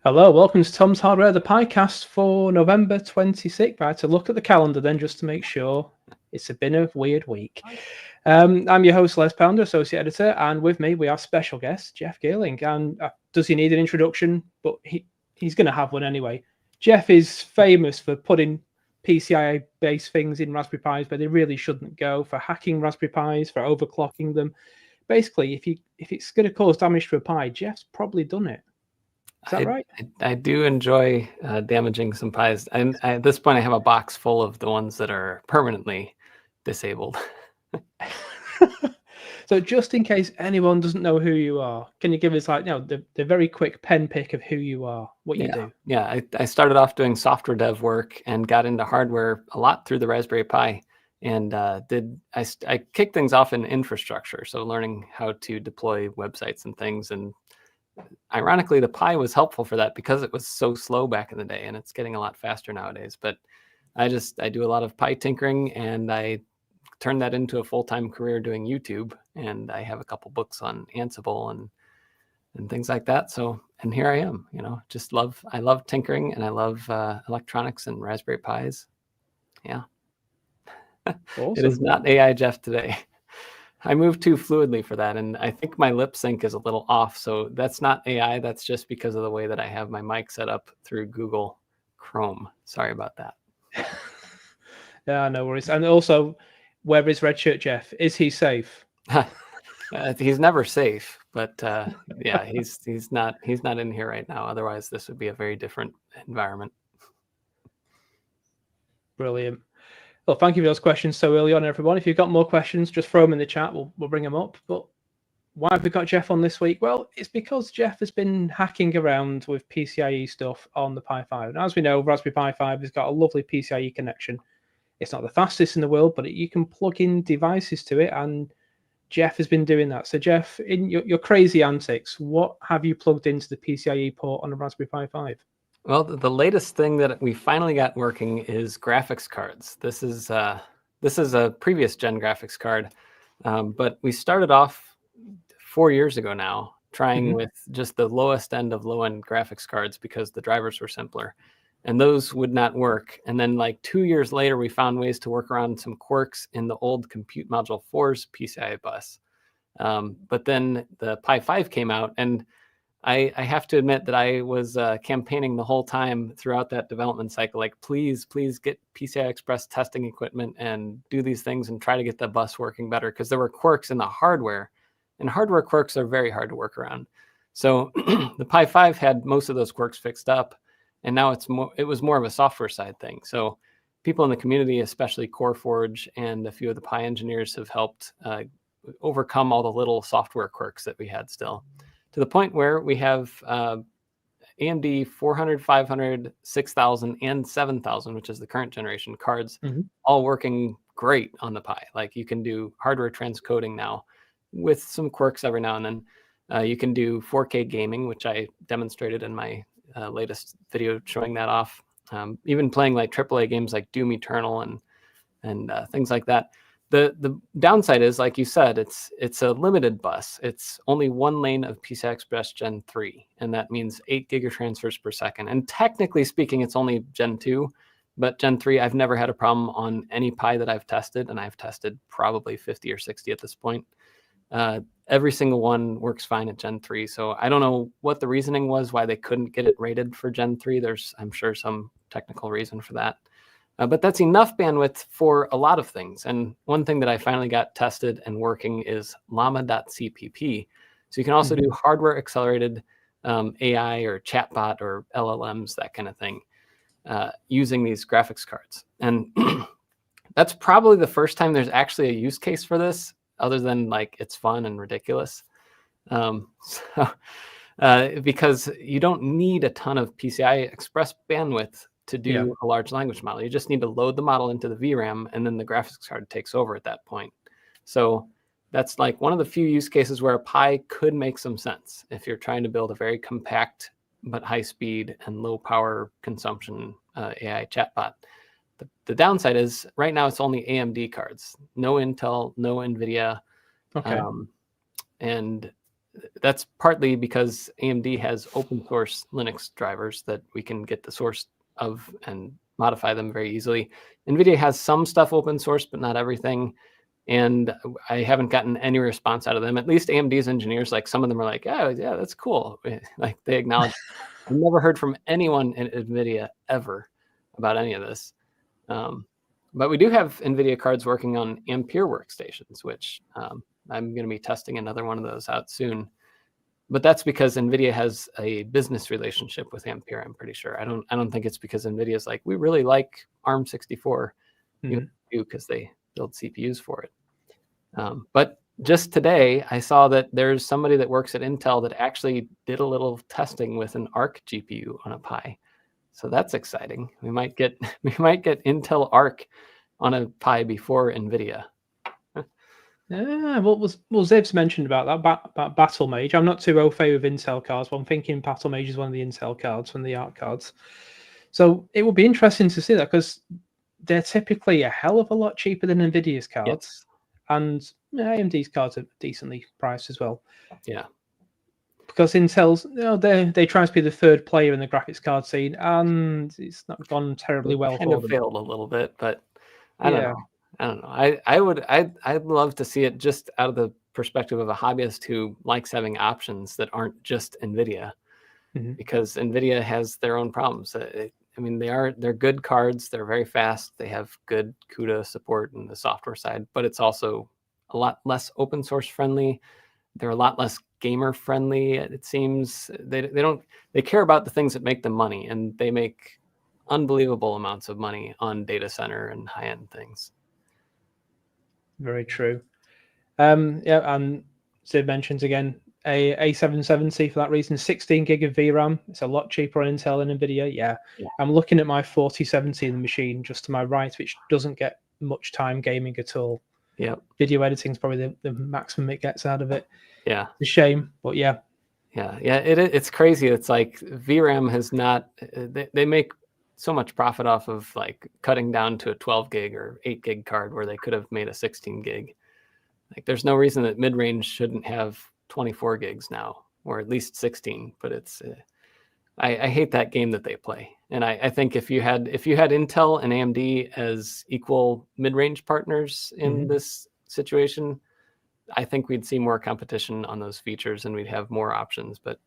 Hello, welcome to Tom's Hardware, the podcast for November 26th. I had to look at the calendar then just to make sure. It's been a weird week. I'm your host, Les Pounder, Associate Editor, and with me we have special guest, Jeff Geerling. And does he need an introduction? But he's going to have one anyway. Jeff is famous for putting PCIe-based things in Raspberry Pis where they really shouldn't go, for hacking Raspberry Pis, for overclocking them. Basically, if it's going to cause damage to a Pi, Jeff's probably done it. Is that right? I do enjoy damaging some Pis. And at this point, I have a box full of the ones that are permanently disabled. So just in case anyone doesn't know who you are, can you give us the very quick pen pick of who you are, what you do? Yeah, I started off doing software dev work and got into hardware a lot through the Raspberry Pi. And I kicked things off in infrastructure, so learning how to deploy websites and things. And ironically, the Pi was helpful for that because it was so slow back in the day, and it's getting a lot faster nowadays. But I do a lot of Pi tinkering, and I turned that into a full-time career doing YouTube. And I have a couple books on Ansible and things like that. So, and here I am, I love tinkering, and I love electronics and Raspberry Pis. Yeah. Awesome. It is not AI Jeff today. I move too fluidly for that, and I think my lip sync is a little off. So that's not AI. That's just because of the way that I have my mic set up through Google Chrome. Sorry about that. Yeah, no worries. And also, where is Redshirt Jeff? Is he safe? He's never safe, but yeah, he's not in here right now. Otherwise, this would be a very different environment. Brilliant. Well, thank you for those questions so early on, everyone. If you've got more questions, just throw them in the chat. We'll bring them up. But why have we got Jeff on this week? Well, it's because Jeff has been hacking around with PCIe stuff on the Pi 5. And as we know, Raspberry Pi 5 has got a lovely PCIe connection. It's not the fastest in the world, but you can plug in devices to it. And Jeff has been doing that. So, Jeff, in your crazy antics, what have you plugged into the PCIe port on a Raspberry Pi 5? Well, the latest thing that we finally got working is graphics cards. This is a previous gen graphics card, but we started off 4 years ago now trying with just the lowest end of low-end graphics cards because the drivers were simpler, and those would not work. And then like 2 years later, we found ways to work around some quirks in the old Compute Module 4's PCIe bus. But then the Pi 5 came out, and I have to admit that I was campaigning the whole time throughout that development cycle, like, please get PCI Express testing equipment and do these things and try to get the bus working better, because there were quirks in the hardware, and hardware quirks are very hard to work around. So the Pi 5 had most of those quirks fixed up, and now it was more of a software side thing. So people in the community, especially CoreForge and a few of the Pi engineers, have helped overcome all the little software quirks that we had still, to the point where we have AMD 400, 500, 6000, and 7000, which is the current generation cards, all working great on the Pi. Like, you can do hardware transcoding now with some quirks every now and then. You can do 4K gaming, which I demonstrated in my latest video showing that off. Even playing like AAA games like Doom Eternal and things like that. The downside is, like you said, it's a limited bus. It's only one lane of PCI Express Gen 3, and that means 8 gigatransfers per second. And technically speaking, it's only Gen 2, but Gen 3, I've never had a problem on any Pi that I've tested, and I've tested probably 50 or 60 at this point. Every single one works fine at Gen 3, so I don't know what the reasoning was why they couldn't get it rated for Gen 3. There's, I'm sure, some technical reason for that. But that's enough bandwidth for a lot of things. And one thing that I finally got tested and working is llama.cpp. So you can also do hardware accelerated AI or chatbot or LLMs, that kind of thing, using these graphics cards. And that's probably the first time there's actually a use case for this, other than like it's fun and ridiculous. Because you don't need a ton of PCI Express bandwidth to do a large language model. You just need to load the model into the VRAM, and then the graphics card takes over at that point. So that's like one of the few use cases where a Pi could make some sense if you're trying to build a very compact but high speed and low power consumption AI chatbot. The downside is right now it's only AMD cards, no Intel, no NVIDIA. Okay. And that's partly because AMD has open source Linux drivers that we can get the source of and modify them very easily. NVIDIA has some stuff open source, but not everything. And I haven't gotten any response out of them. At least AMD's engineers, like some of them are like, oh yeah, that's cool. Like they acknowledge. I've never heard from anyone in NVIDIA ever about any of this. But we do have NVIDIA cards working on Ampere workstations, which I'm going to be testing another one of those out soon. But that's because NVIDIA has a business relationship with Ampere, I'm pretty sure. I don't think it's because NVIDIA's like, we really like ARM64 because they build CPUs for it. But just today, I saw that there's somebody that works at Intel that actually did a little testing with an Arc GPU on a Pi. So that's exciting. We might get Intel Arc on a Pi before NVIDIA. Yeah, Ziv's mentioned about that about Battle Mage. I'm not too au fait with Intel cards, but I'm thinking Battle Mage is one of the Intel cards from the Arc cards. So it would be interesting to see that because they're typically a hell of a lot cheaper than NVIDIA's cards, and AMD's cards are decently priced as well. Yeah, because Intel's, they try to be the third player in the graphics card scene, and it's not gone terribly well. Kind of failed a little bit, but I don't know. I'd love to see it just out of the perspective of a hobbyist who likes having options that aren't just NVIDIA, because NVIDIA has their own problems. I mean, they're good cards. They're very fast. They have good CUDA support in the software side, but it's also a lot less open source friendly. They're a lot less gamer friendly. It seems they care about the things that make them money, and they make unbelievable amounts of money on data center and high end things. Very true. And Sid mentions again a 770 for that reason. 16 gig of VRAM. It's a lot cheaper on Intel and NVIDIA. Yeah. I'm looking at my 4070 in the machine just to my right, which doesn't get much time gaming at all. Yeah. Video editing is probably the maximum it gets out of it. Yeah. It's a shame, but yeah. Yeah. It's crazy. It's like VRAM has not. They make so much profit off of like cutting down to a 12 gig or 8 gig card where they could have made a 16 gig. Like there's no reason that mid-range shouldn't have 24 gigs now, or at least 16. But it's I hate that game that they play. And I think if you had Intel and AMD as equal mid-range partners in this situation, I think we'd see more competition on those features and we'd have more options. But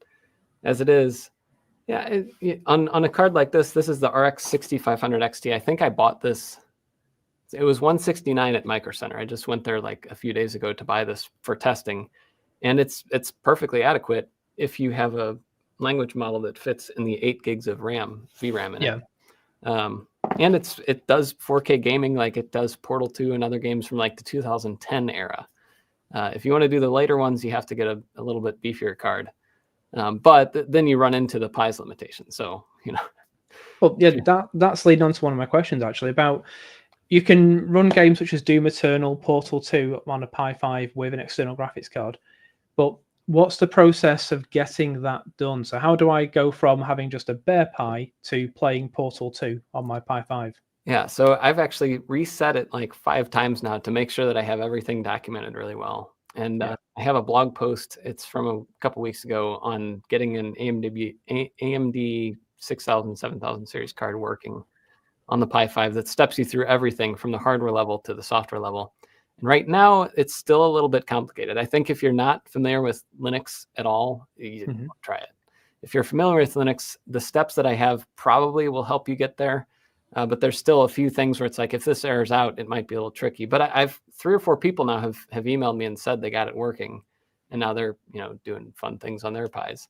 as it is, on a card like this is the RX 6500 XT. I think I bought this. It was $169 at Micro Center. I just went there like a few days ago to buy this for testing, and it's perfectly adequate if you have a language model that fits in the 8 gigs of VRAM in it. And it does 4K gaming like it does Portal 2 and other games from like the 2010 era. If you want to do the later ones, you have to get a little bit beefier card. But then you run into the Pi's limitation. So, Well, yeah, that's leading on to one of my questions actually about you can run games such as Doom Eternal, Portal 2 on a Pi 5 with an external graphics card. But what's the process of getting that done? So how do I go from having just a bare Pi to playing Portal 2 on my Pi 5? Yeah, so I've actually reset it like 5 times now to make sure that I have everything documented really well. And I have a blog post. It's from a couple weeks ago on getting an AMD 6000, 7000 series card working on the Pi 5 that steps you through everything from the hardware level to the software level. And right now, it's still a little bit complicated. I think if you're not familiar with Linux at all, you don't try it. If you're familiar with Linux, the steps that I have probably will help you get there. But there's still a few things where it's like, if this errors out, it might be a little tricky. But I've 3 or 4 people now have emailed me and said they got it working. And now they're doing fun things on their Pis.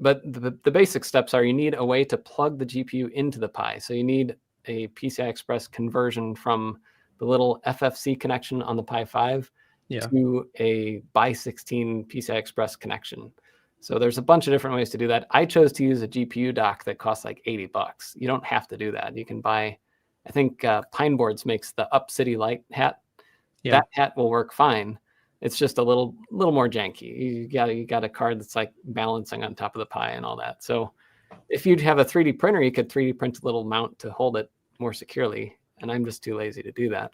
But the basic steps are you need a way to plug the GPU into the Pi. So you need a PCI Express conversion from the little FFC connection on the Pi 5 to a by 16 PCI Express connection. So there's a bunch of different ways to do that. I chose to use a GPU dock that costs like $80. You don't have to do that. You can buy, I think Pine Boards makes the Up City Light hat. That hat will work fine. It's just a little more janky. You got a card that's like balancing on top of the Pi and all that. So if you'd have a 3D printer, you could 3D print a little mount to hold it more securely. And I'm just too lazy to do that.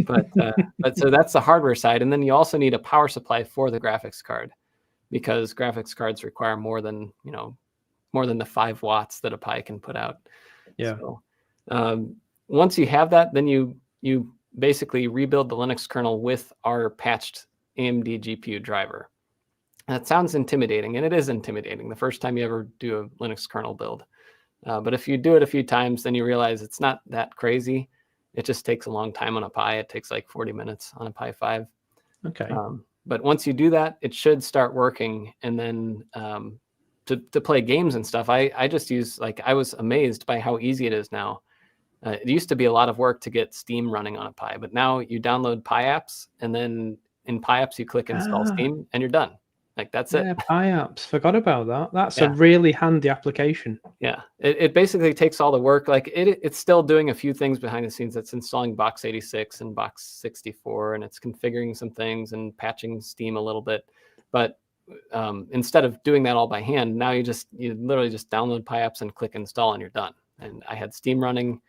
But so that's the hardware side. And then you also need a power supply for the graphics card, because graphics cards require more than the 5 watts that a Pi can put out. Yeah. So once you have that, then you basically rebuild the Linux kernel with our patched AMD GPU driver. That sounds intimidating, and it is intimidating the first time you ever do a Linux kernel build. But if you do it a few times, then you realize it's not that crazy. It just takes a long time on a Pi. It takes like 40 minutes on a Pi 5. Okay. But once you do that, it should start working. And then to play games and stuff, I just use, I was amazed by how easy it is now. It used to be a lot of work to get Steam running on a Pi, but now you download Pi apps, and then in Pi apps, you click install Steam, and you're done. That's it. Yeah, Pi apps. Forgot about that. That's Yeah. a really handy application. Yeah, it basically takes all the work. It's still doing a few things behind the scenes. It's installing Box 86 and Box 64, and it's configuring some things and patching Steam a little bit. But instead of doing that all by hand, now you literally just download Pi apps and click install, and you're done. And I had Steam running,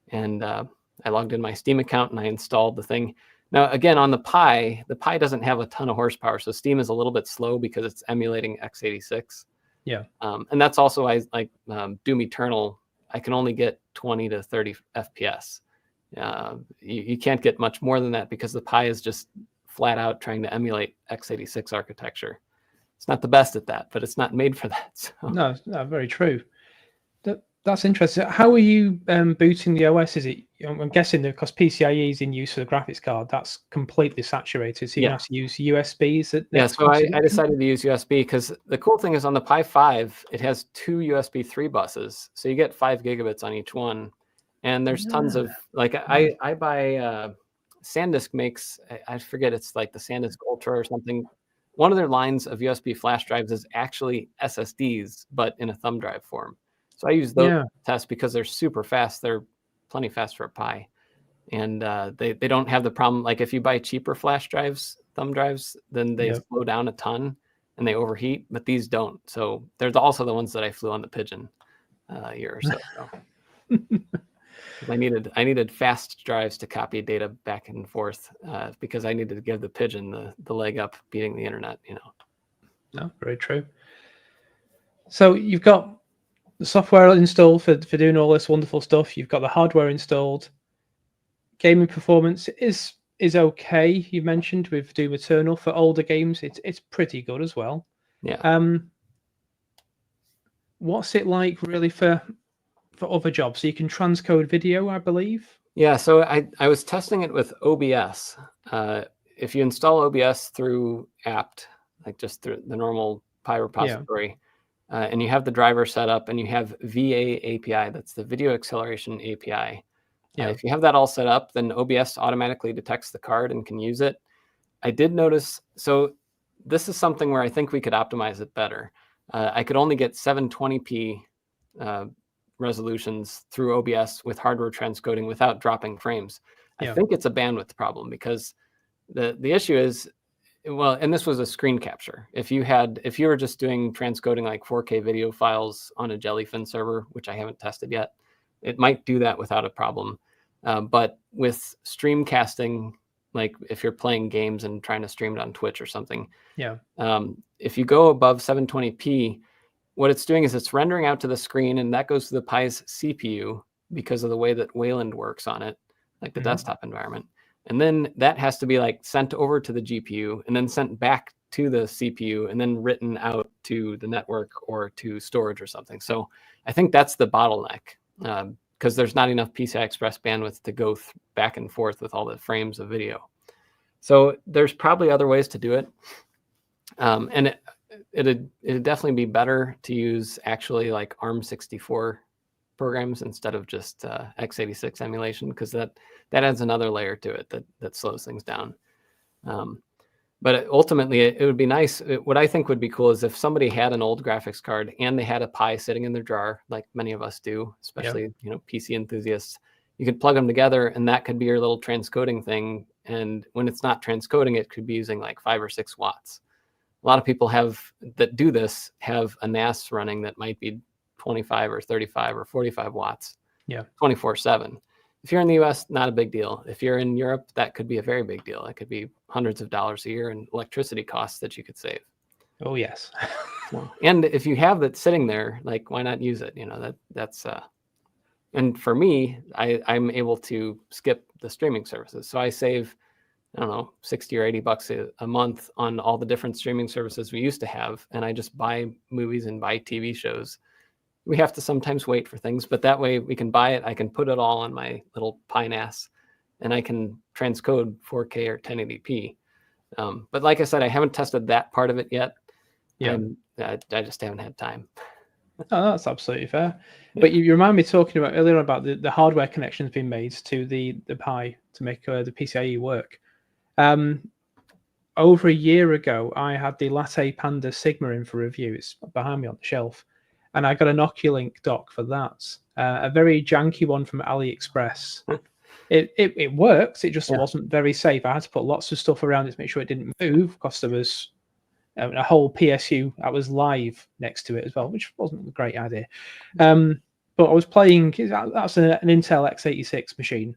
and I logged in my Steam account, and I installed the thing. Now, again, on the Pi doesn't have a ton of horsepower, so Steam is a little bit slow because it's emulating x86. Yeah. And that's also why, Doom Eternal, I can only get 20 to 30 FPS. You can't get much more than that because the Pi is just flat out trying to emulate x86 architecture. It's not the best at that, but it's not made for that. So. No, very true. That's interesting. How are you booting the OS? Is it? I'm guessing that because PCIe is in use for the graphics card, that's completely saturated. So you have to use USBs. So I decided to use USB because the cool thing is on the Pi 5, it has 2 USB 3 buses, so you get 5 gigabits on each one. And there's tons of I buy SanDisk makes, I forget, it's like the SanDisk Ultra or something. One of their lines of USB flash drives is actually SSDs, but in a thumb drive form. So I use those to test because they're super fast. They're plenty fast for a Pi. And they don't have the problem. Like if you buy cheaper flash drives, thumb drives, then they slow down a ton and they overheat, but these don't. So they're also the ones that I flew on the Pigeon a year or so. I needed fast drives to copy data back and forth because I needed to give the Pigeon the leg up beating the internet, No, very true. So you've got the software installed for doing all this wonderful stuff. You've got the hardware installed. Gaming performance is okay. You mentioned with Doom Eternal for older games, it's pretty good as well. Yeah. What's it like really for other jobs? So you can transcode video, I believe. Yeah. So I was testing it with OBS. If you install OBS through apt, like just through the normal Pi repository. And you have the driver set up and you have VA API, that's the Video Acceleration API. If you have that all set up, then OBS automatically detects the card and can use it. I did notice, so this is something where I think we could optimize it better. I could only get 720p resolutions through OBS with hardware transcoding without dropping frames. I think it's a bandwidth problem because the issue is, well, and this was a screen capture. If you were just doing transcoding like 4K video files on a Jellyfin server, which I haven't tested yet, it might do that without a problem. But with stream casting, like if you're playing games and trying to stream it on Twitch or something, if you go above 720p, what it's doing is it's rendering out to the screen, and that goes to the Pi's CPU because of the way that Wayland works on it, like the desktop environment. And then that has to be sent over to the GPU and then sent back to the CPU and then written out to the network or to storage or something. So I think that's the bottleneck because there's not enough PCI Express bandwidth to go back and forth with all the frames of video. So there's probably other ways to do it. And it'd definitely be better to use actually ARM64 programs instead of just x86 emulation, because that adds another layer to it that slows things down. But ultimately, it would be nice. What I think would be cool is if somebody had an old graphics card and they had a Pi sitting in their drawer, like many of us do, especially PC enthusiasts. You could plug them together, and that could be your little transcoding thing. And when it's not transcoding, it could be using 5 or 6 watts. A lot of people that do this have a NAS running that might be 25 or 35 or 45 watts, 24/7. If you're in the US, not a big deal. If you're in Europe, that could be a very big deal. It could be hundreds of dollars a year in electricity costs that you could save. Oh yes. So, and if you have that sitting there, like, why not use it? That's and for me, I'm able to skip the streaming services. So I save, I don't know, 60 or 80 bucks a month on all the different streaming services we used to have. And I just buy movies and buy TV shows. We have to sometimes wait for things, but that way we can buy it. I can put it all on my little Pi NAS and I can transcode 4K or 1080p. But like I said, I haven't tested that part of it yet. Yeah. I just haven't had time. Oh, that's absolutely fair. Yeah. But you remind me talking about earlier about the hardware connections being made to the Pi to make the PCIe work. Over a year ago, I had the Latte Panda Sigma in for review. It's behind me on the shelf. And I got an Oculink dock for that. A very janky one from AliExpress. It works. It just wasn't very safe. I had to put lots of stuff around it to make sure it didn't move because there was a whole PSU that was live next to it as well, which wasn't a great idea. But I was playing, that's an Intel x86 machine.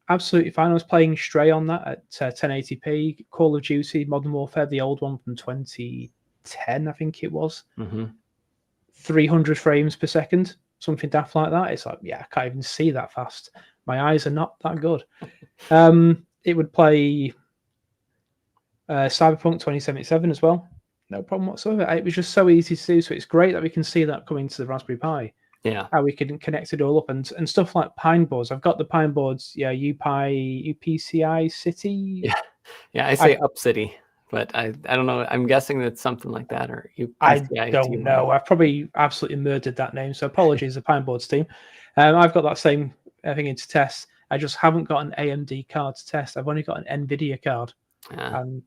Absolutely fine. I was playing Stray on that at 1080p, Call of Duty, Modern Warfare, the old one from 2010, I think it was. 300 frames per second, something daft like that. It's like, yeah, I can't even see that fast. My eyes are not that good. It would play Cyberpunk 2077 as well. No problem whatsoever. It was just so easy to do. So it's great that we can see that coming to the Raspberry Pi. Yeah. How we can connect it all up and stuff like Pine boards. I've got the Pine boards. Yeah, UPCI City. Yeah. I say Up City, but I don't know. I'm guessing that's something like that, or UPCI. I don't know. I've probably absolutely murdered that name. So apologies, the Pine boards team. I've got that same thing to test. I just haven't got an AMD card to test. I've only got an NVIDIA card. And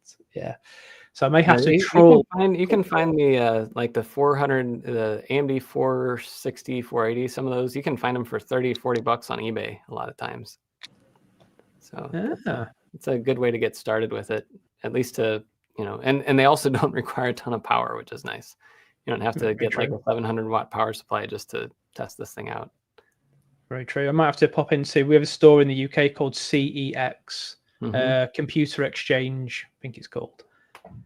so I may have to troll. You can find the like the 400, the AMD 460, 480, some of those. You can find them for 30, 40 bucks on eBay a lot of times. So it's a good way to get started with it, at least to, and they also don't require a ton of power, which is nice. You don't have to get like a 700 watt power supply just to test this thing out. Very true. I might have to pop into, we have a store in the UK called CEX, Computer Exchange, I think it's called.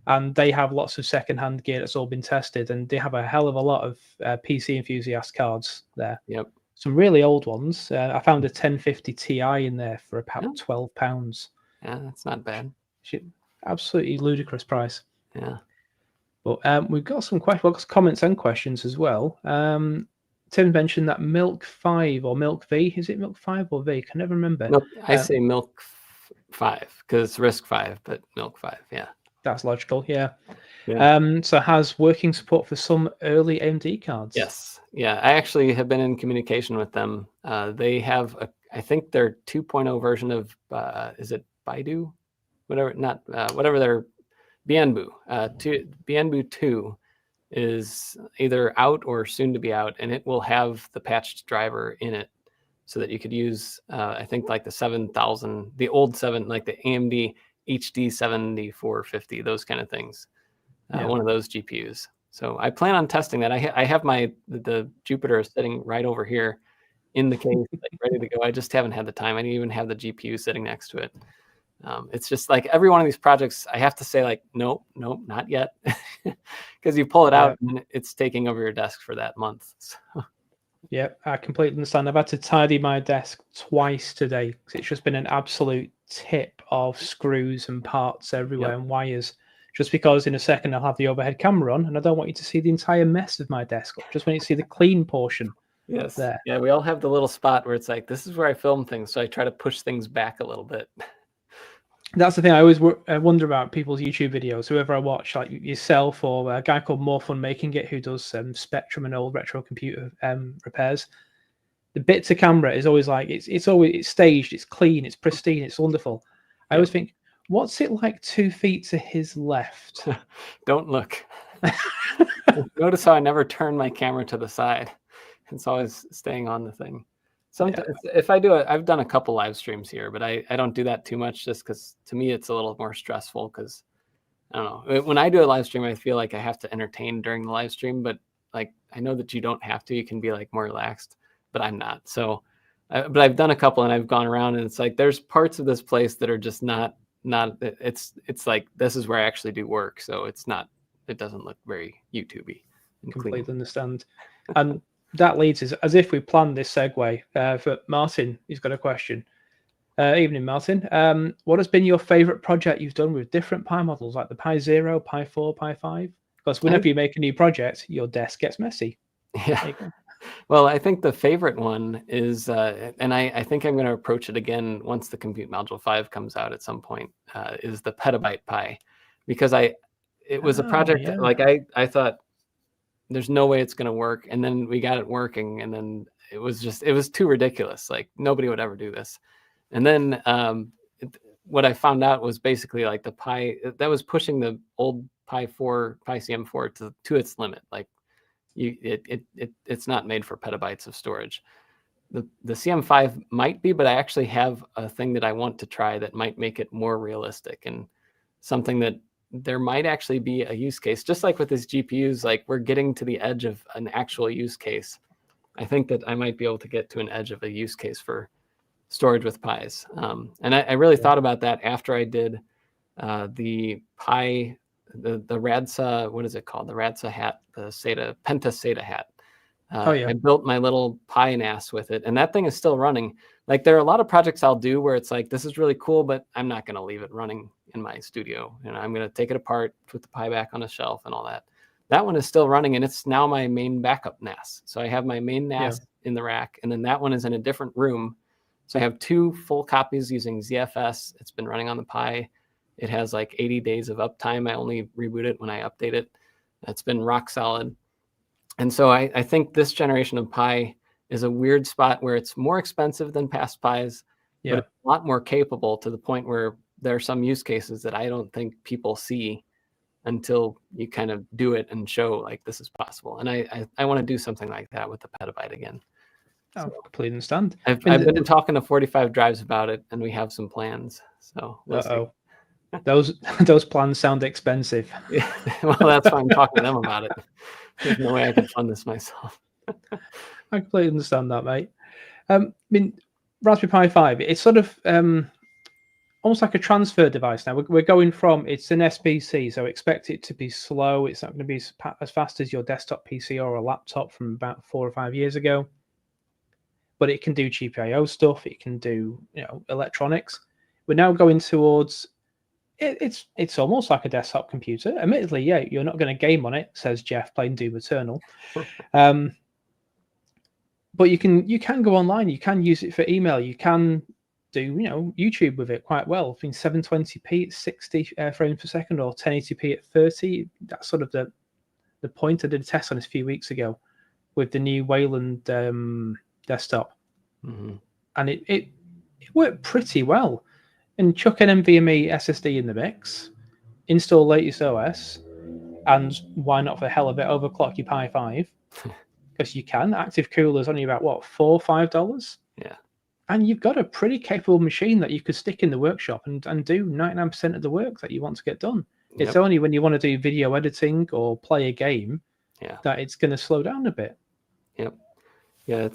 And they have lots of secondhand gear that's all been tested, and they have a hell of a lot of PC enthusiast cards there. Yep. Some really old ones. I found a 1050 Ti in there for about £12. Yeah, that's not bad. Absolutely ludicrous price. Yeah. But we've got some comments and questions as well. Tim mentioned that Milk 5 or Milk V. Is it Milk 5 or V? I can never remember. No, I say Milk 5 because it's Risk 5, but Milk 5, yeah. That's logical, yeah. So has working support for some early AMD cards. Yes, yeah. I actually have been in communication with them. They have, I think their 2.0 version of, is it Baidu? Whatever their Bianbu. Bianbu 2 is either out or soon to be out, and it will have the patched driver in it so that you could use, I think like the 7000, the old 7, like the AMD HD 7450, those kind of things. One of those GPUs. So I plan on testing that. I have the Jupiter sitting right over here in the case, like ready to go. I just haven't had the time. I didn't even have the GPU sitting next to it. It's just like every one of these projects, I have to say like, nope, not yet. Because you pull it out and it's taking over your desk for that month. So. Yeah, I completely understand. I've had to tidy my desk twice today because it's just been an absolute tip of screws and parts everywhere and wires. Just because in a second I'll have the overhead camera on and I don't want you to see the entire mess of my desk. Just want you to see the clean portion. Yes. There. Yeah, we all have the little spot where it's like, this is where I film things. So I try to push things back a little bit. That's the thing I always wonder about people's YouTube videos, whoever I watch, like yourself or a guy called More Fun Making It who does Spectrum and old retro computer repairs. The bit to camera is always like, it's staged, it's clean, it's pristine, it's wonderful. I always think, what's it like 2 feet to his left? Don't look. Notice how I never turn my camera to the side. It's always staying on the thing. Sometimes if I do it, I've done a couple live streams here, but I don't do that too much just because to me it's a little more stressful because I don't know. When I do a live stream, I feel like I have to entertain during the live stream, but like I know that you don't have to. You can be like more relaxed, but I'm not. So but I've done a couple, and I've gone around, and it's like there's parts of this place that are just not. It's like this is where I actually do work, so it's not. It doesn't look very YouTubey and Completely clean. understand. And that leads us, as if we planned this segue, for Martin. He's got a question. Evening, Martin. What has been your favorite project you've done with different Pi models, like the Pi 0, Pi 4, Pi 5? Because whenever you make a new project, your desk gets messy. Yeah. Well, I think the favorite one is, and I think I'm going to approach it again once the Compute Module 5 comes out at some point, is the Petabyte Pi. Because it was a project like I thought there's no way it's going to work. And then we got it working, and then it was too ridiculous. Like nobody would ever do this. And then what I found out was basically like the Pi that was pushing the old Pi CM4 to its limit. Like it's not made for petabytes of storage. The CM5 might be, but I actually have a thing that I want to try that might make it more realistic, and something that there might actually be a use case. Just like with these GPUs, like we're getting to the edge of an actual use case. I think that I might be able to get to an edge of a use case for storage with Pis. And I really thought about that after I did the Pi, the RADSA, what is it called? The RADSA hat, the Penta SATA hat. I built my little Pi NAS with it, and that thing is still running. Like there are a lot of projects I'll do where it's like, this is really cool, but I'm not going to leave it running in my studio. And I'm going to take it apart, put the Pi back on a shelf and all that. That one is still running, and it's now my main backup NAS. So I have my main NAS in the rack, and then that one is in a different room. So I have 2 full copies using ZFS. It's been running on the Pi. It has like 80 days of uptime. I only reboot it when I update it. It's been rock solid. And so I think this generation of Pi is a weird spot where it's more expensive than past Pis, but it's a lot more capable, to the point where there are some use cases that I don't think people see until you kind of do it and show like this is possible. And I want to do something like that with the Petabyte again. I completely understand. I've been talking to 45 Drives about it, and we have some plans. So we'll see. Those plans sound expensive. Yeah. Well, that's why I'm talking to them about it. There's no way I could fund this myself. I completely understand that, mate. I mean, Raspberry Pi 5, it's sort of almost like a transfer device now. We're going from, it's an SBC, so expect it to be slow. It's not going to be as fast as your desktop PC or a laptop from about 4 or 5 years ago. But it can do GPIO stuff. It can do, electronics. We're now going towards, it's almost like a desktop computer. Admittedly, you're not going to game on it, says Jeff, playing Doom Eternal. But you can go online. You can use it for email. You can do YouTube with it quite well. I mean, 720p at 60 frames per second, or 1080p at 30. That's sort of the point. I did a test on this a few weeks ago with the new Wayland desktop, and it worked pretty well. And chuck an NVMe SSD in the mix, install latest OS, and why not, for the hell of it, overclock your Pi 5, because you can. Active cooler's only about $4 or $5. Yeah, and you've got a pretty capable machine that you could stick in the workshop and do 99% of the work that you want to get done. It's only when you want to do video editing or play a game that it's going to slow down a bit. Yep. Yeah,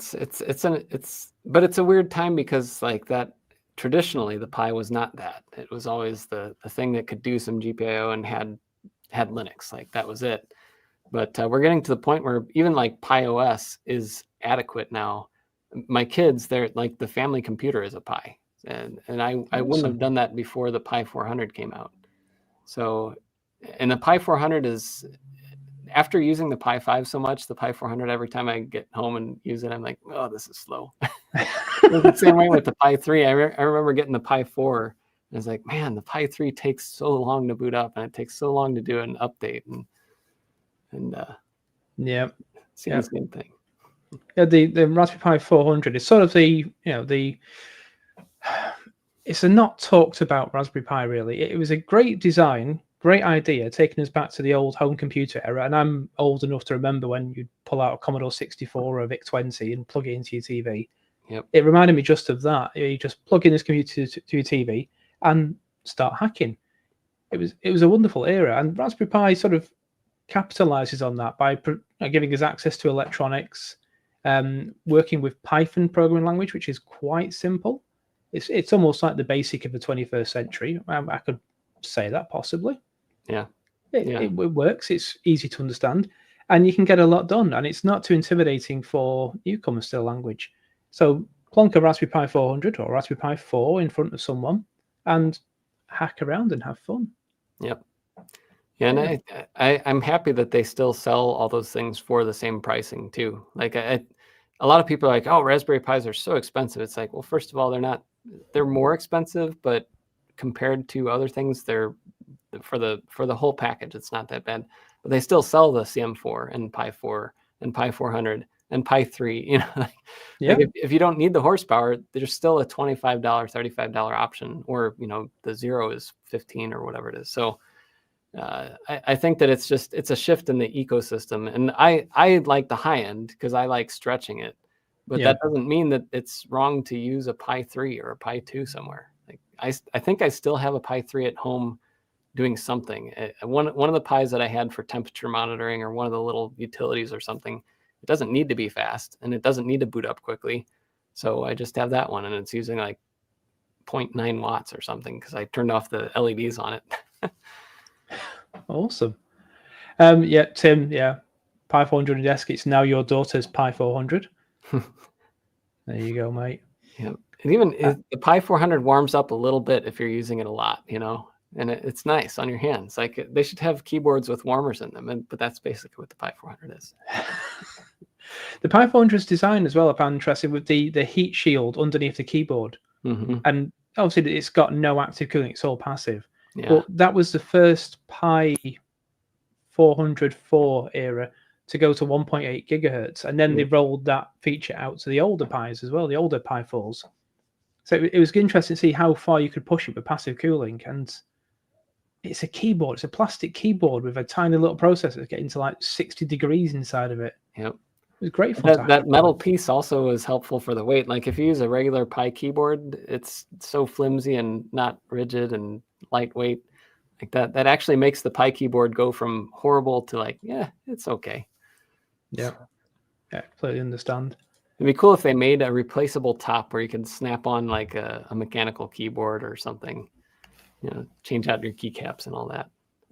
but it's a weird time, because like that, traditionally the Pi was not that. It was always the thing that could do some GPIO and had Linux. Like that was it. But we're getting to the point where even like Pi OS is adequate now. My kids, they're like, the family computer is a Pi, and I wouldn't have done that before the Pi 400 came out. So, and the Pi 400 is, after using the Pi 5 so much, the Pi 400, every time I get home and use it, I'm like, oh, this is slow. The same way with the Pi 3. I remember getting the Pi 4, and I was like, man, the Pi 3 takes so long to boot up, and it takes so long to do an update, and it's the same thing. Yeah, the Raspberry Pi 400 is sort of it's a not talked about Raspberry Pi, really. It was a great design, great idea, taking us back to the old home computer era. And I'm old enough to remember when you'd pull out a Commodore 64 or a VIC-20 and plug it into your TV. Yep. It reminded me just of that. You just plug in this computer to your TV and start hacking. It was a wonderful era, and Raspberry Pi sort of capitalizes on that by giving us access to electronics working with Python programming language, which is quite simple. It's almost like the basic of the 21st century. I could say that possibly. Yeah. It works. It's easy to understand, and you can get a lot done. And it's not too intimidating for newcomers to the language. So plonk a Raspberry Pi 400 or Raspberry Pi 4 in front of someone, and hack around and have fun. Yep. Yeah, and I'm happy that they still sell all those things for the same pricing too. Like a lot of people are like, oh, Raspberry Pis are so expensive. It's like, well, first of all, they're more expensive, but compared to other things, they're for the whole package, it's not that bad. But they still sell the CM4 and Pi 4 and Pi 400 and Pi 3. You know, like if you don't need the horsepower, there's still a $25, $35 option, or the Zero is 15 or whatever it is. So I think that it's a shift in the ecosystem, and I like the high end because I like stretching it, but that doesn't mean that it's wrong to use a Pi 3 or a Pi 2 somewhere. Like I think I still have a Pi 3 at home doing something. One of the Pis that I had for temperature monitoring, or one of the little utilities or something, it doesn't need to be fast and it doesn't need to boot up quickly. So I just have that one, and it's using like 0.9 watts or something because I turned off the LEDs on it. Awesome. Tim, Pi 400 desk. It's now your daughter's Pi 400. There you go, mate. Yeah, and even the Pi 400 warms up a little bit if you're using it a lot, and it's nice on your hands. Like they should have keyboards with warmers in them, but that's basically what the Pi 400 is. The Pi 400's design as well, I found interesting, with the heat shield underneath the keyboard, and obviously it's got no active cooling; it's all passive. Yeah. But that was the first Pi 404 era to go to 1.8 gigahertz, and then they rolled that feature out to the older Pis as well, the older Pi 4s. So it was interesting to see how far you could push it with passive cooling. And it's a keyboard; it's a plastic keyboard with a tiny little processor getting to like 60 degrees inside of it. Yep. It was great fun. That metal piece also is helpful for the weight. Like if you use a regular Pi keyboard, it's so flimsy and not rigid and lightweight. Like that actually makes the Pi keyboard go from horrible to like, yeah, it's okay. Yeah, completely understand. It'd be cool if they made a replaceable top where you could snap on like a mechanical keyboard or something. Change out your keycaps and all that.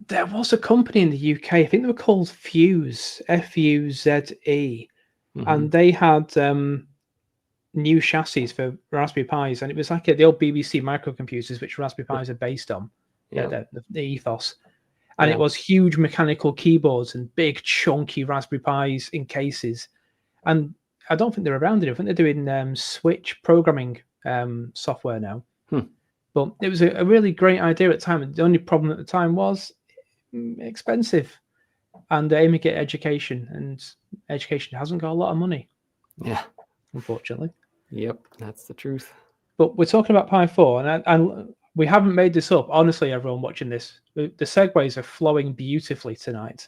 There was a company in the UK, I think they were called Fuse, Fuze, and they had new chassis for Raspberry Pis, and it was like the old BBC microcomputers, which Raspberry Pis are based on, the ethos. And it was huge mechanical keyboards and big chunky Raspberry Pis in cases. And I don't think they're around anymore. I think they're doing Switch programming software now. But it was a really great idea at the time. The only problem at the time was expensive and aiming at education. And education hasn't got a lot of money. Yeah. Unfortunately. Yep, that's the truth. But we're talking about Pi 4, and we haven't made this up. Honestly, everyone watching this, the segues are flowing beautifully tonight.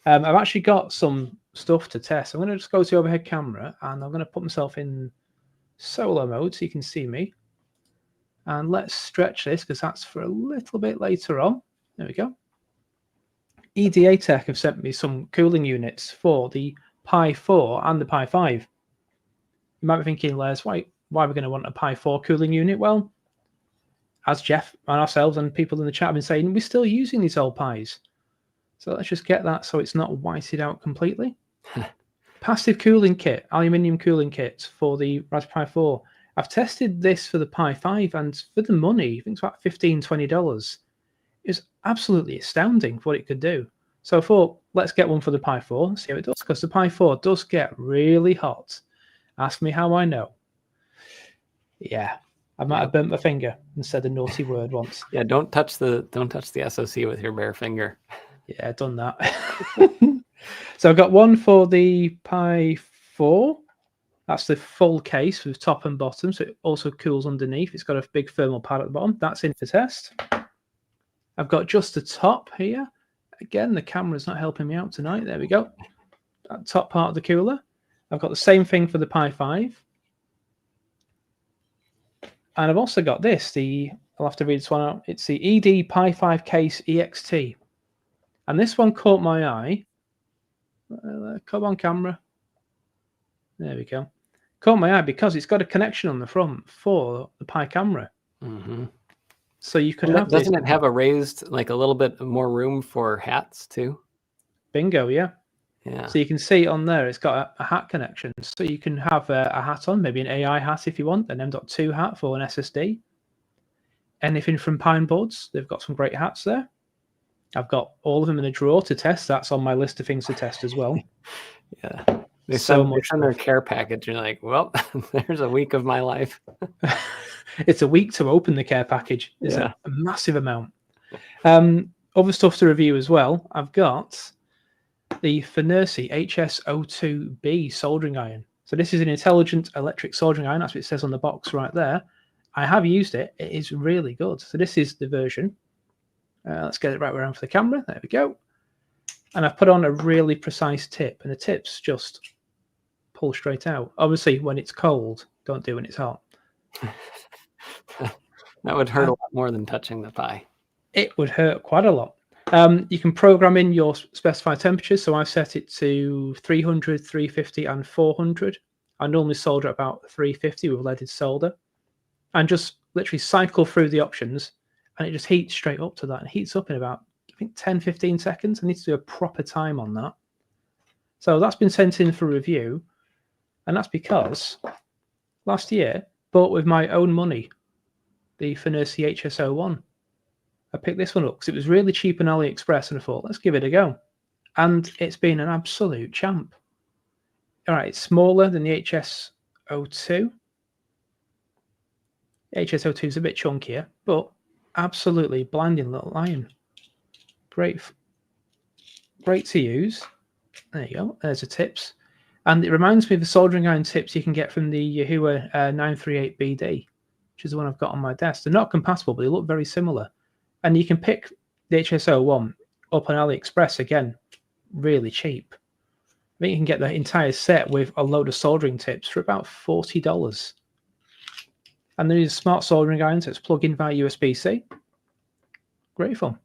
I've actually got some stuff to test. I'm going to just go to the overhead camera, and I'm going to put myself in solo mode so you can see me. And let's stretch this because that's for a little bit later on. There we go. EDA Tech have sent me some cooling units for the Pi 4 and the Pi 5. You might be thinking, Les, why are we going to want a Pi 4 cooling unit? Well, as Jeff and ourselves and people in the chat have been saying, we're still using these old Pis. So let's just get that so it's not whited out completely. Passive cooling kit, aluminium cooling kit for the Raspberry Pi 4. I've tested this for the Pi 5, and for the money, I think it's about $15, $20. It was absolutely astounding for what it could do. So I thought, let's get one for the Pi 4 and see how it does, because the Pi 4 does get really hot. Ask me how I know. Yeah, I might have burnt my finger and said a naughty word once. Yeah, don't touch the SoC with your bare finger. Yeah, I've done that. So I've got one for the Pi 4. That's the full case with top and bottom, so it also cools underneath. It's got a big thermal pad at the bottom. That's in for test. I've got just the top here. Again, the camera's not helping me out tonight. There we go. That top part of the cooler. I've got the same thing for the Pi 5. And I've also got this. I'll have to read this one out. It's the ED Pi 5 Case EXT. And this one caught my eye. Come on, camera. There we go. Caught my eye because it's got a connection on the front for the Pi camera. Mm-hmm. So you could have Doesn't this. it have a raised, like a little bit more room for hats too? Bingo, yeah. Yeah. So you can see on there, it's got a hat connection. So you can have a hat on, maybe an AI hat if you want, an M.2 hat for an SSD. Anything from Pine Buds, they've got some great hats there. I've got all of them in a drawer to test. That's on my list of things to test as well. Yeah. They So send their care package. You're like, well, there's a week of my life. It's a week to open the care package. It's Yeah. a massive amount. Other stuff to review as well. I've got the Finersi HS02B soldering iron. So this is an intelligent electric soldering iron. That's what it says on the box right there. I have used it. It is really good. So this is the version. Let's get it right around for the camera. There we go. And I've put on a really precise tip, and the tips just pull straight out. Obviously, when it's cold, don't do when it's hot. That would hurt a lot more than touching the Pi. It would hurt quite a lot. You can program in your specified temperatures. So I've set it to 300, 350, and 400. I normally solder at about 350 with leaded solder, and just literally cycle through the options, and it just heats straight up to that. It heats up in about, I think, 10, 15 seconds. I need to do a proper time on that. So that's been sent in for review, and that's because last year, bought with my own money, the Finersi HS01. I picked this one up because it was really cheap on AliExpress, and I thought, let's give it a go. And it's been an absolute champ. All right, it's smaller than the HS02. The HS02 is a bit chunkier, but absolutely blinding little iron. Great to use. There you go. There's the tips. And it reminds me of the soldering iron tips you can get from the Yahoo 938BD, which is the one I've got on my desk. They're not compatible, but they look very similar. And you can pick the HS01 up on AliExpress, again, really cheap. I think you can get the entire set with a load of soldering tips for about $40. And there is smart soldering iron, so it's plug in via USB-C. Great fun.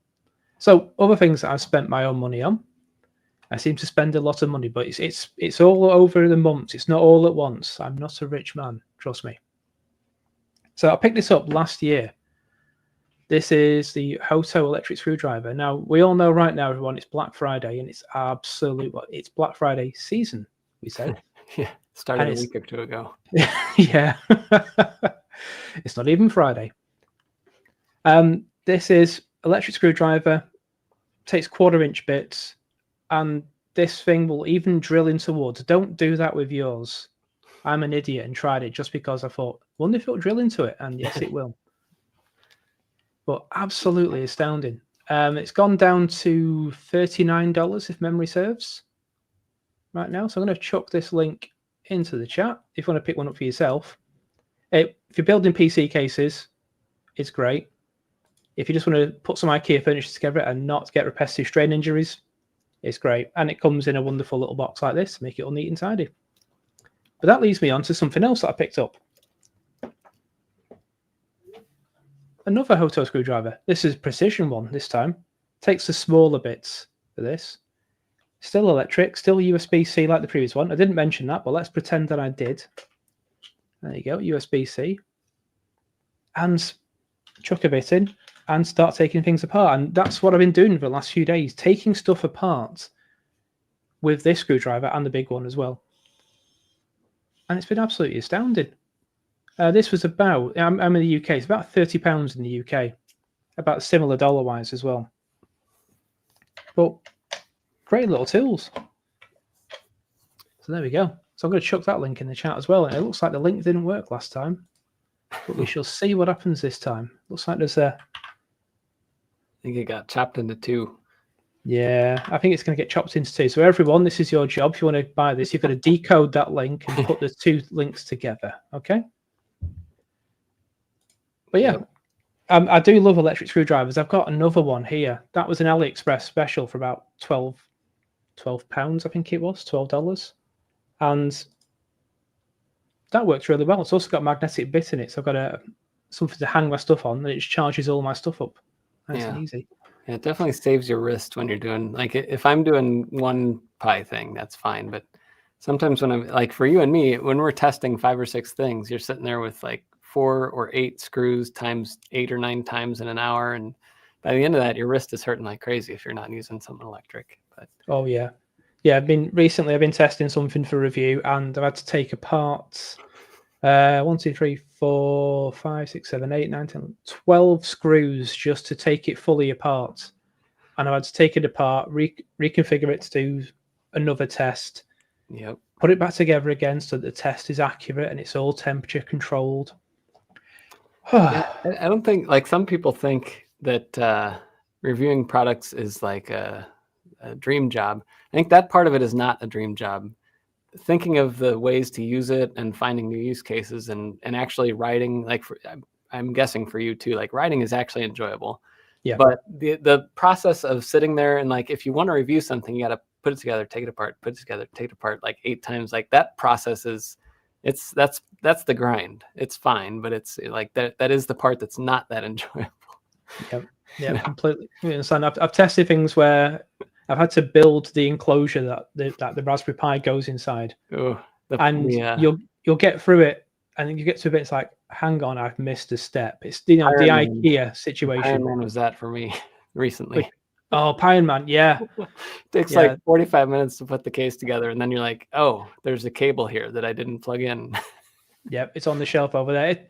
So other things that I've spent my own money on. I seem to spend a lot of money, but it's all over the months. It's not all at once. I'm not a rich man, trust me. So I picked this up last year. This is the Hoto electric screwdriver. Now, we all know right now, everyone, it's Black Friday, and it's it's Black Friday season, we say. Yeah, started a week or two ago. Yeah. It's not even Friday. This is electric screwdriver, takes 1/4-inch bits, and this thing will even drill into wood. Don't do that with yours. I'm an idiot and tried it just because I thought, wonder if it'll drill into it, and yes, it will. But absolutely astounding. It's gone down to $39 if memory serves right now. So I'm going to chuck this link into the chat if you want to pick one up for yourself. If you're building PC cases, it's great. If you just want to put some IKEA furniture together and not get repetitive strain injuries, it's great. And it comes in a wonderful little box like this to make it all neat and tidy. But that leads me on to something else that I picked up. Another Hoto screwdriver. This is a precision one this time. Takes the smaller bits for this. Still electric, still USB-C like the previous one. I didn't mention that, but let's pretend that I did. There you go, USB-C. And chuck a bit in and start taking things apart. And that's what I've been doing for the last few days, taking stuff apart with this screwdriver and the big one as well. And it's been absolutely astounding. This was about, I'm in the UK, it's about £30 in the UK. About similar dollar-wise as well. But great little tools. So there we go. So I'm going to chuck that link in the chat as well. And it looks like the link didn't work last time. But we shall see what happens this time. Looks like there's a... I think it got chopped into two. Yeah, I think it's going to get chopped into two. So everyone, this is your job. If you want to buy this, you've got to decode that link and put the two links together. Okay? But yeah, I do love electric screwdrivers. I've got another one here. That was an AliExpress special for about £12, I think it was, $12. And that works really well. It's also got a magnetic bit in it. So I've got something to hang my stuff on, and it just charges all my stuff up. Nice and easy. Yeah, it definitely saves your wrist when you're doing, like, if I'm doing one Pi thing, that's fine. But Sometimes when I'm like, for you and me, when we're testing 5 or 6 things, you're sitting there with like 4 or 8 screws times 8 or 9 times in an hour. And by the end of that, your wrist is hurting like crazy if you're not using something electric. But Oh yeah. Yeah, I've been testing something for review, and I've had to take apart 1, 2, 3, 4, 5, 6, 7, 8, 9, 10, 12 screws just to take it fully apart. And I had to take it apart, reconfigure it to do another test, yep. put it back together again so that the test is accurate and it's all temperature controlled. Yeah, I don't think, like, some people think that reviewing products is like a dream job. I think that part of it is not a dream job. Thinking of the ways to use it and finding new use cases and actually writing, like, I'm guessing for you too, like writing is actually enjoyable. Yeah. But the process of sitting there and, like, if you want to review something, you got to put it together, take it apart, put it together, take it apart like 8 times. Like, that process is, that's the grind. It's fine, but it's like that is the part that's not that enjoyable. Yep. Yeah, completely. And I've tested things where I've had to build the enclosure that the Raspberry Pi goes inside. And you'll get through it, and then you get to a bit, it's like, hang on, I've missed a step. It's the IKEA situation. Iron Man was that for me recently. Oh, Iron Man, yeah. It takes like 45 minutes to put the case together, and then you're like, oh, there's a cable here that I didn't plug in. Yep, it's on the shelf over there.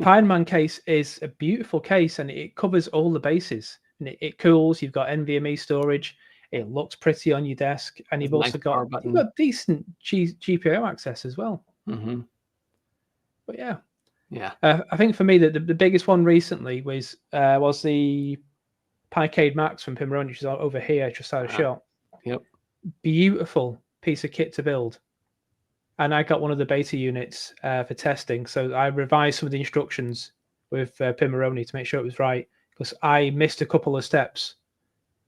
Iron Man case is a beautiful case, and it covers all the bases. And it cools. You've got NVMe storage. It looks pretty on your desk, and you've also got decent GPIO access as well. Mm-hmm. But yeah. I think for me the biggest one recently was the Picade Max from Pimoroni, which is over here, just out of shot. Yep. Beautiful piece of kit to build. And I got one of the beta units for testing. So I revised some of the instructions with Pimoroni to make sure it was right, because I missed a couple of steps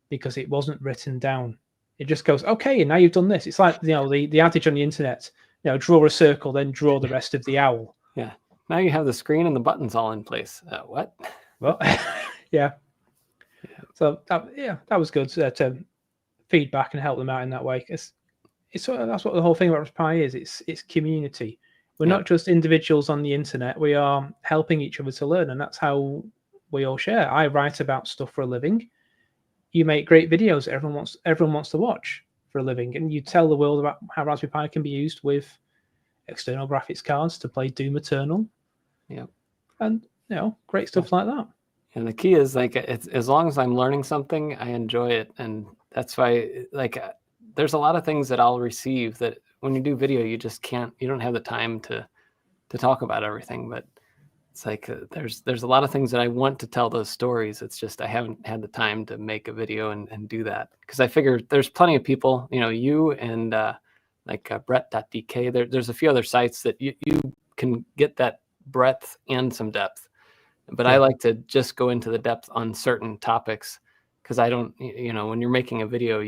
because it wasn't written down. It just goes, okay, now you've done this. It's like, the adage on the internet, draw a circle, then draw the rest of the owl. Yeah. Now you have the screen and the buttons all in place. What? Well, yeah. So that was good to feedback and help them out in that way. It's that's what the whole thing about Raspberry Pi is. It's community. We're not just individuals on the internet. We are helping each other to learn, and that's how we all share. I write about stuff for a living. You make great videos that everyone wants to watch for a living, and you tell the world about how Raspberry Pi can be used with external graphics cards to play Doom Eternal. Yeah, and great stuff like that. And the key is, like, it's, as long as I'm learning something, I enjoy it, and that's why, like, there's a lot of things that I'll receive that when you do video, you just can't. You don't have the time to talk about everything. But it's like there's a lot of things that I want to tell those stories. It's just I haven't had the time to make a video and do that, because I figure there's plenty of people, you and Brett.dk. There's a few other sites that you can get that breadth and some depth. But I like to just go into the depth on certain topics, because I don't, when you're making a video,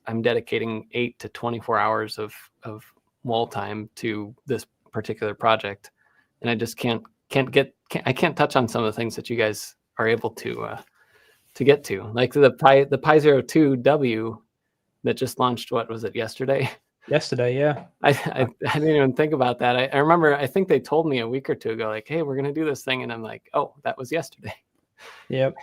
I'm dedicating 8 to 24 hours of wall time to this particular project, and I just can't touch on some of the things that you guys are able to get to, like the Pi 02W that just launched. What was it, yesterday? Yesterday, yeah. I didn't even think about that. I remember, I think they told me a week or two ago, like, hey, we're going to do this thing. And I'm like, oh, that was yesterday. Yep.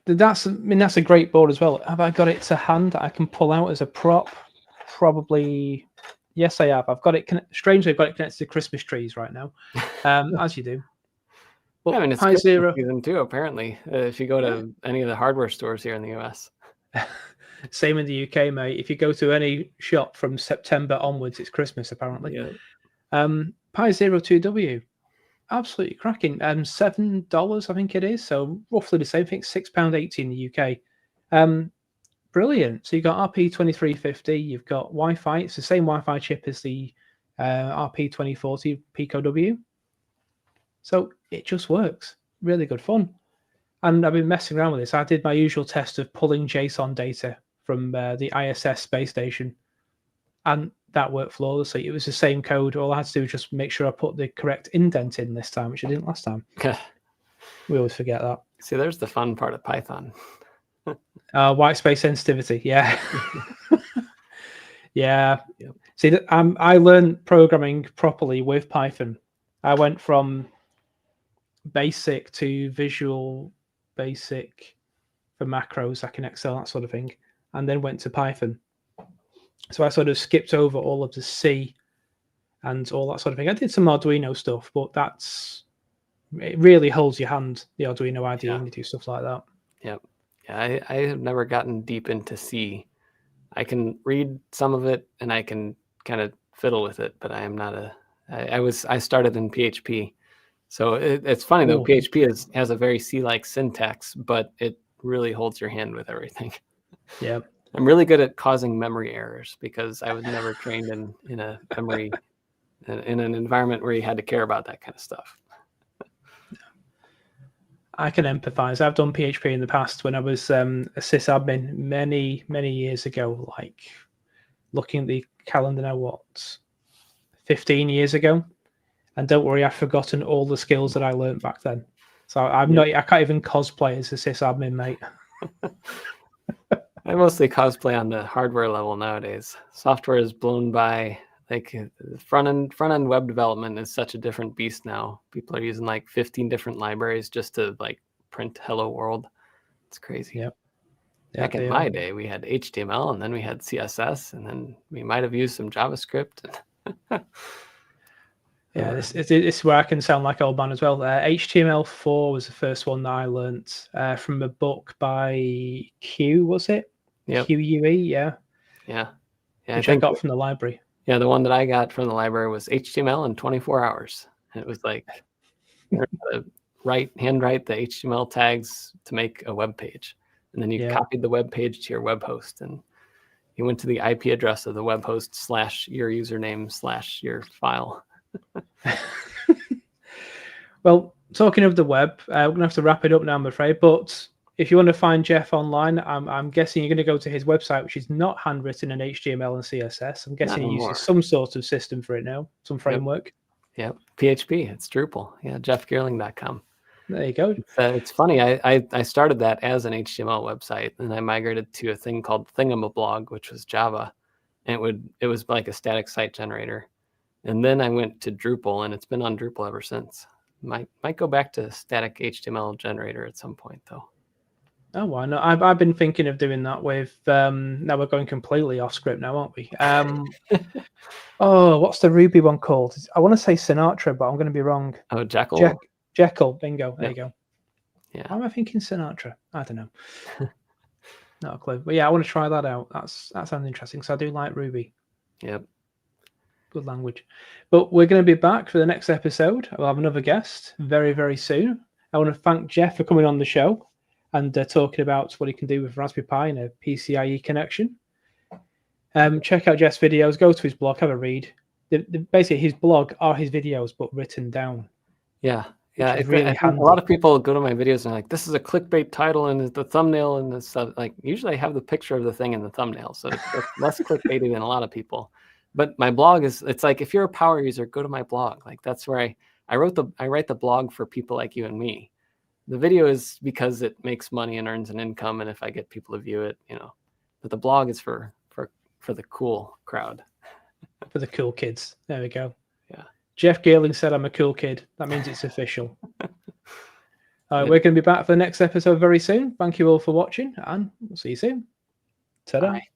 That's a great board as well. Have I got it to hand that I can pull out as a prop? Probably. Yes, I have. I've got it. Strangely, I've got it connected to Christmas trees right now, as you do. But it's Pi Zero season too, apparently. If you go to any of the hardware stores here in the US. Same in the UK, mate. If you go to any shop from September onwards, it's Christmas, apparently. Yeah. Pi 02W, absolutely cracking. $7, I think it is. So roughly the same thing, £6.80 in the UK. Brilliant. So you've got RP2350, you've got Wi-Fi. It's the same Wi-Fi chip as the RP2040 Pico W. So it just works. Really good fun. And I've been messing around with this. I did my usual test of pulling JSON data from the ISS space station, and that worked flawlessly. It was the same code. All I had to do was just make sure I put the correct indent in this time, which I didn't last time. We always forget that. See, there's the fun part of Python. White space sensitivity, yeah. Yeah. Yep. See, I learned programming properly with Python. I went from basic to Visual Basic for macros, like in Excel, that sort of thing, and then went to Python. So I sort of skipped over all of the C and all that sort of thing. I did some Arduino stuff, but it really holds your hand, the Arduino IDE, and you do stuff like that. Yep. Yeah, I have never gotten deep into C. I can read some of it and I can kind of fiddle with it, but I am not I started in PHP. So it's funny though, PHP has a very C-like syntax, but it really holds your hand with everything. Yeah. I'm really good at causing memory errors because I was never trained in a memory, in an environment where you had to care about that kind of stuff. I can empathize. I've done PHP in the past when I was a sysadmin many, many years ago, like looking at the calendar now, 15 years ago? And don't worry, I've forgotten all the skills that I learned back then. So I can't even cosplay as a sysadmin, mate. I mostly cosplay on the hardware level nowadays. Software is blown by. Like front end web development is such a different beast now. People are using like 15 different libraries just to like print hello world. It's crazy. Yep. Back in my day, we had HTML and then we had CSS and then we might have used some JavaScript. Yeah, this is where I can sound like old man as well. HTML4 was the first one that I learnt from a book by Q, was it? Yep. QUE, yeah. Yeah. Which I got from the library. Yeah, the one that I got from the library was HTML in 24 hours. And it was like handwrite the HTML tags to make a web page. And then you copied the web page to your web host and you went to the IP address of the web host / your username / your file. Well, talking of the web, we're going to have to wrap it up now, I'm afraid. But if you want to find Jeff online, I'm guessing you're going to go to his website, which is not handwritten in HTML and CSS. I'm guessing he uses some sort of system for it now, some framework. Yep. PHP, it's Drupal. Yeah, jeffgeerling.com. There you go. It's funny. I started that as an HTML website, and I migrated to a thing called Thingamablog, which was Java, and it was like a static site generator. And then I went to Drupal, and it's been on Drupal ever since. Might go back to static HTML generator at some point, though. Oh, why not? I've been thinking of doing that with. Now we're going completely off script now, aren't we? Oh, what's the Ruby one called? I want to say Sinatra, but I'm going to be wrong. Oh, Jekyll. Jekyll, bingo. There you go. Yeah. Why am I thinking Sinatra? I don't know. Not a clue. But yeah, I want to try that out. That sounds interesting. So I do like Ruby. Yep. Good language. But we're going to be back for the next episode. We'll have another guest very, very soon. I want to thank Jeff for coming on the show and talking about what he can do with Raspberry Pi and a PCIe connection. Check out Jeff's videos. Go to his blog, have a read. Basically, his blog are his videos, but written down. Yeah. Yeah, it's really handy. A lot of people go to my videos and are like, this is a clickbait title and the thumbnail and the stuff. Like, usually I have the picture of the thing in the thumbnail, so it's less clickbaity than a lot of people. But my blog it's like, if you're a power user, go to my blog. Like, that's where I write the blog for people like you and me. The video is because it makes money and earns an income, and if I get people to view it, But the blog is for the cool crowd. For the cool kids. There we go. Yeah. Jeff Geerling said I'm a cool kid. That means it's official. All right, we're going to be back for the next episode very soon. Thank you all for watching, and we'll see you soon. Ta-da. Bye.